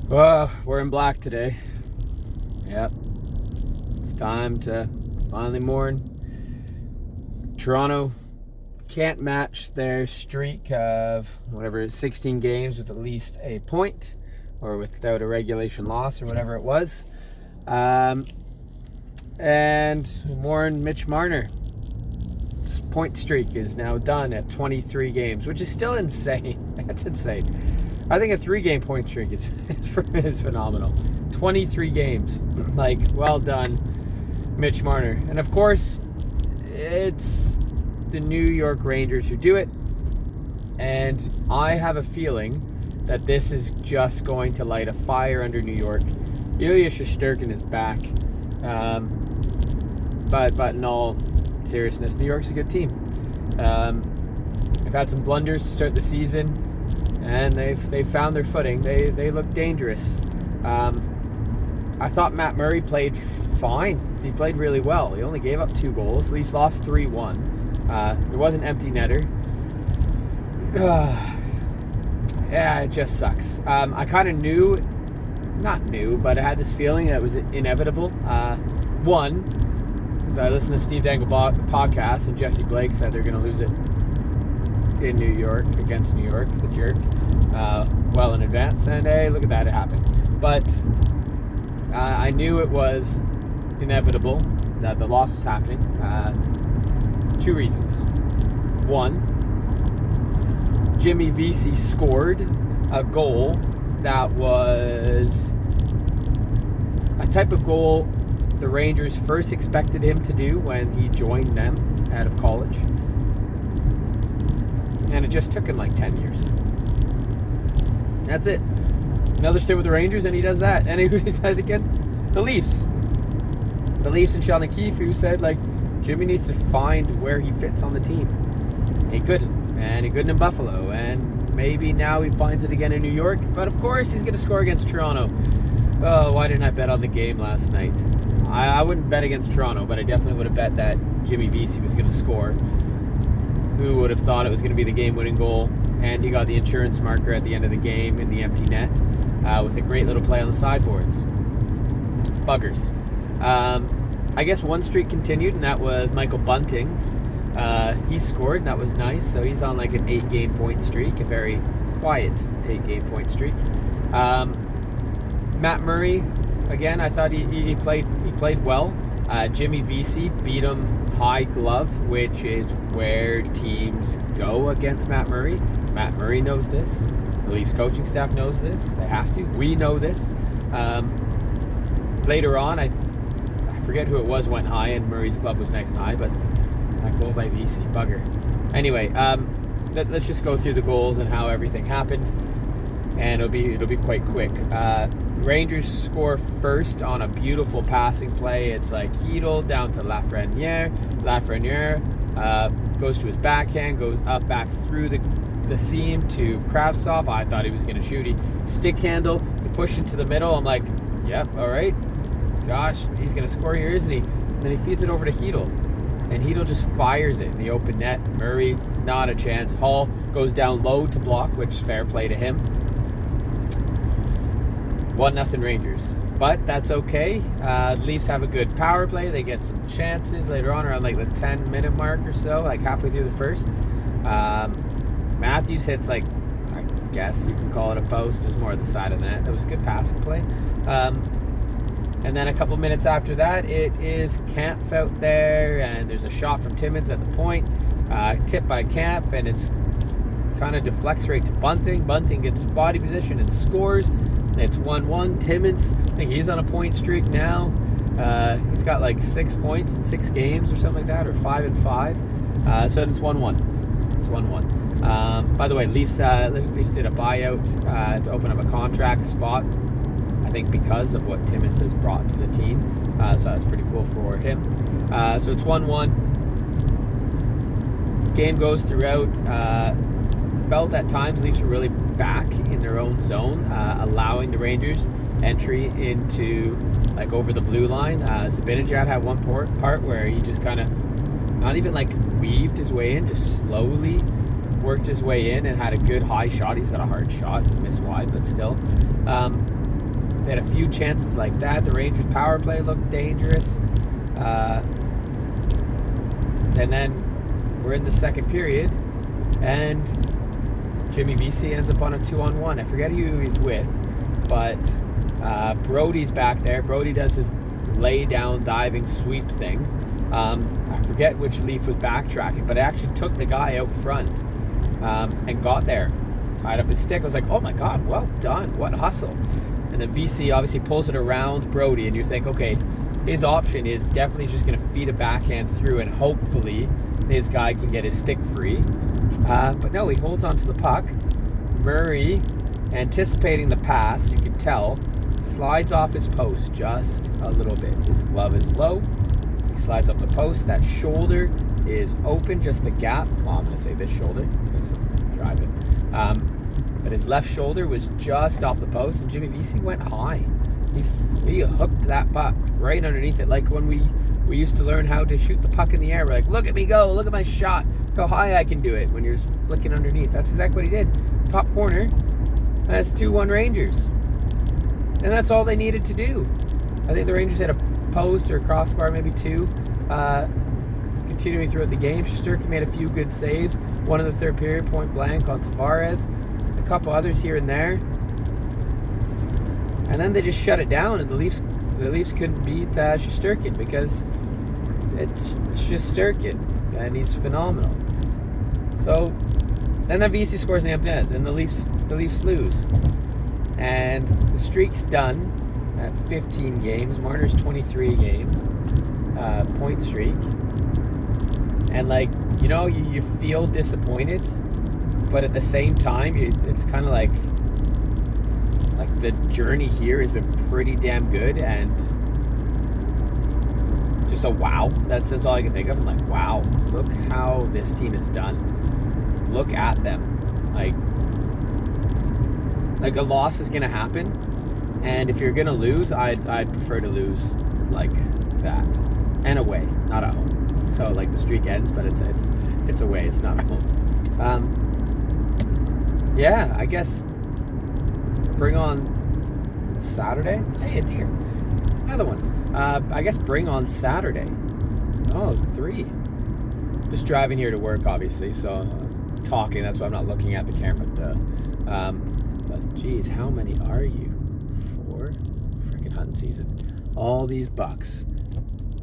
We're in black today. Yep. It's time to finally mourn. Toronto can't match their streak of 16 games with at least a point or without a regulation loss or whatever it was. And mourn Mitch Marner. His point streak is now done at 23 games, which is still insane. That's insane. I think a 3-game point streak is phenomenal. 23 games. Well done, Mitch Marner. And of course, it's the New York Rangers who do it. And I have a feeling that this is just going to light a fire under New York. Ilya Shesterkin is back. But in all seriousness, New York's a good team. They've had some blunders to start the season, and they've found their footing. They look dangerous. I thought Matt Murray played fine. He played really well. He only gave up 2 goals. Leafs lost 3-1. There was an empty netter. Yeah, it just sucks. I kind of but I had this feeling that it was inevitable. One, because I listened to Steve Dangle podcast, and Jesse Blake said they're going to lose it in New York against New York, the jerk, well in advance, and hey, look at that, it happened. But I knew it was inevitable that the loss was happening. 2 reasons. One, Jimmy Vesey scored a goal that was a type of goal the Rangers first expected him to do when he joined them out of college. And it just took him 10 years. That's it. Another stint with the Rangers, and he does that. And who does that against? The Leafs. The Leafs and Sheldon Keefe, who said, Jimmy needs to find where he fits on the team. He couldn't. And he couldn't in Buffalo. And maybe now he finds it again in New York. But of course, he's going to score against Toronto. Oh, why didn't I bet on the game last night? I wouldn't bet against Toronto, but I definitely would have bet that Jimmy Vesey was going to score. Who would have thought it was going to be the game-winning goal? And he got the insurance marker at the end of the game in the empty net with a great little play on the sideboards. Buggers. I guess one streak continued, and that was Michael Bunting's. He scored, and that was nice. So he's on an 8-game point streak, a very quiet 8-game point streak. Matt Murray, again, I thought he played well. Jimmy Vesey beat him high glove, which is where teams go against Matt Murray. Matt Murray knows this. The Leafs coaching staff knows this. They have to. We know this. Later on, I forget who it was went high, and Murray's glove was nice and high, but that goal by Vesey, bugger. Anyway, let's just go through the goals and how everything happened, and it'll be quite quick. Rangers score first on a beautiful passing play. It's Hedl down to Lafreniere. Lafreniere goes to his backhand, goes up back through the seam to Kravtsov. I thought he was going to shoot. He stick handle. He pushed into the middle. I'm like, yep, all right. Gosh, he's going to score here, isn't he? And then he feeds it over to Hedl. And Hedl just fires it in the open net. Murray, not a chance. Hall goes down low to block, which is fair play to him. 1-0 Rangers. But that's okay. The Leafs have a good power play. They get some chances later on around the 10-minute mark or so, halfway through the first. Matthews hits I guess you can call it a post. It was more the side of the net. That was a good passing play. And then a couple minutes after that, it is Kampf out there, and there's a shot from Timmins at the point. Tipped by Kampf, and it's kind of deflects right to Bunting. Bunting gets body position and scores. It's 1-1. Timmins, I think he's on a point streak now. He's got 6 points in 6 games or something like that, or 5 and 5. So it's 1-1. It's 1-1. By the way, Leafs did a buyout to open up a contract spot, I think because of what Timmins has brought to the team. So that's pretty cool for him. So it's 1-1. Game goes throughout. Felt at times Leafs were really back in their own zone, allowing the Rangers entry into over the blue line. Zibanejad had one part where he just kind of not even weaved his way in, just slowly worked his way in and had a good high shot. He's got a hard shot, missed wide, but still. They had a few chances like that. The Rangers' power play looked dangerous. And then we're in the second period, and Jimmy Vesey ends up on a 2-on-1. I forget who he's with, but Brody's back there. Brody does his lay-down diving sweep thing. I forget which Leaf was backtracking, but it actually took the guy out front and got there. Tied up his stick. I was like, oh my God, well done. What hustle. And then Vesey obviously pulls it around Brody, and you think, okay, his option is definitely just going to feed a backhand through, and hopefully his guy can get his stick free. But no, he holds onto the puck. Murray, anticipating the pass, you can tell, slides off his post just a little bit. His glove is low. He slides off the post. That shoulder is open, just the gap. Well, I'm going to say this shoulder because I'm driving. But his left shoulder was just off the post, and Jimmy Vesey went high. He hooked that puck right underneath it, like when we used to learn how to shoot the puck in the air. We're like, look at me go, look at my shot, look how high I can do it when you're flicking underneath. That's exactly what he did. Top corner. That's 2-1 Rangers. And that's all they needed to do. I think the Rangers had a post or a crossbar, maybe two, continuing throughout the game. Shesterkin made a few good saves. One in the third period, point blank on Tavares. A couple others here and there. And then they just shut it down, and the Leafs couldn't beat Shesterkin because it's Shesterkin, and he's phenomenal. So, and then Vesey scores in the empty net, and the Leafs lose. And the streak's done at 15 games. Marner's 23 games, point streak. And you feel disappointed, but at the same time, it's kind of like the journey here has been pretty damn good, and just a wow. That's all I can think of. I'm like, wow, look how this team is done. Look at them. Like a loss is gonna happen, and if you're gonna lose, I'd prefer to lose like that, and away, not at home. So like the streak ends, but it's away, it's not at home. Yeah, I guess bring on Saturday. Hey, a deer. Another one. I guess bring on Saturday. Oh, 3. Just driving here to work, obviously, so talking. That's why I'm not looking at the camera. But geez, how many are you? 4? Freaking hunting season. All these bucks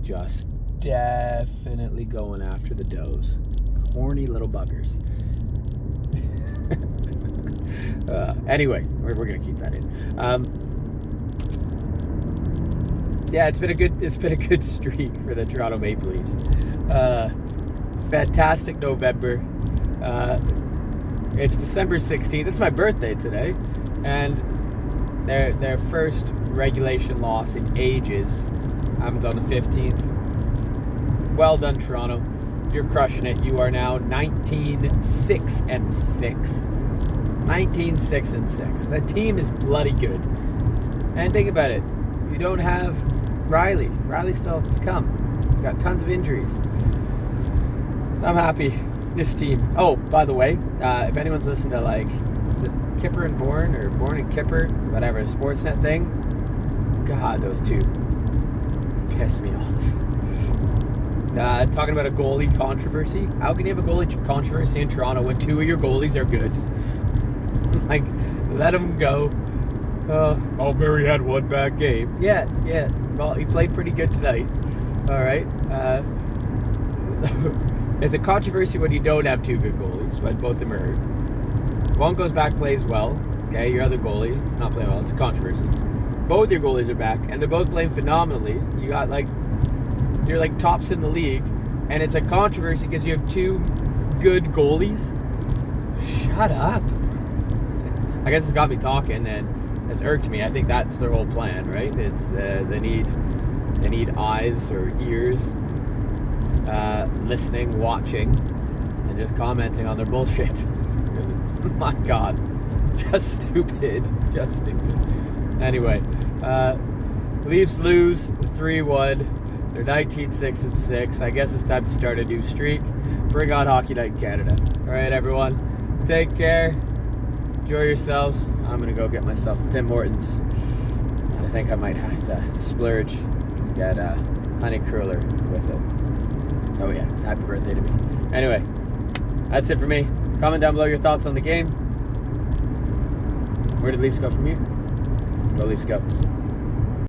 just definitely going after the does. Horny little buggers. Anyway, we're gonna keep that in. Yeah, it's been a good streak for the Toronto Maple Leafs. Fantastic November. It's December 16th. It's my birthday today, and their first regulation loss in ages happens on the 15th. Well done, Toronto. You're crushing it. You are now 19-6-6. 19-6-6. That team is bloody good. And think about it. You don't have Riley. Riley's still to come. Got tons of injuries. I'm happy. This team. Oh, by the way, if anyone's listened to is it Kipper and Bourne or Bourne and Kipper, whatever, Sportsnet thing. God, those two piss me off. Talking about a goalie controversy. How can you have a goalie controversy in Toronto when 2 of your goalies are good? Let them go. Murray had one bad game. Yeah. Well, he played pretty good tonight. All right. It's a controversy when you don't have 2 good goalies, but both of them are hurt. One goes back, plays well. Okay, your other goalie is not playing well. It's a controversy. Both your goalies are back, and they're both playing phenomenally. You got you're tops in the league, and it's a controversy because you have 2 good goalies. Shut up. I guess it's got me talking, and it's irked me. I think that's their whole plan, right? It's they need eyes or ears, listening, watching, and just commenting on their bullshit. My God, just stupid. Anyway, Leafs lose 3-1. They're 19-6-6. I guess it's time to start a new streak. Bring on Hockey Night in Canada. All right, everyone. Take care. Enjoy yourselves. I'm going to go get myself a Tim Hortons. I think I might have to splurge and get a honey curler with it. Oh yeah, happy birthday to me. Anyway, that's it for me. Comment down below your thoughts on the game. Where did Leafs go from here? Go Leafs go.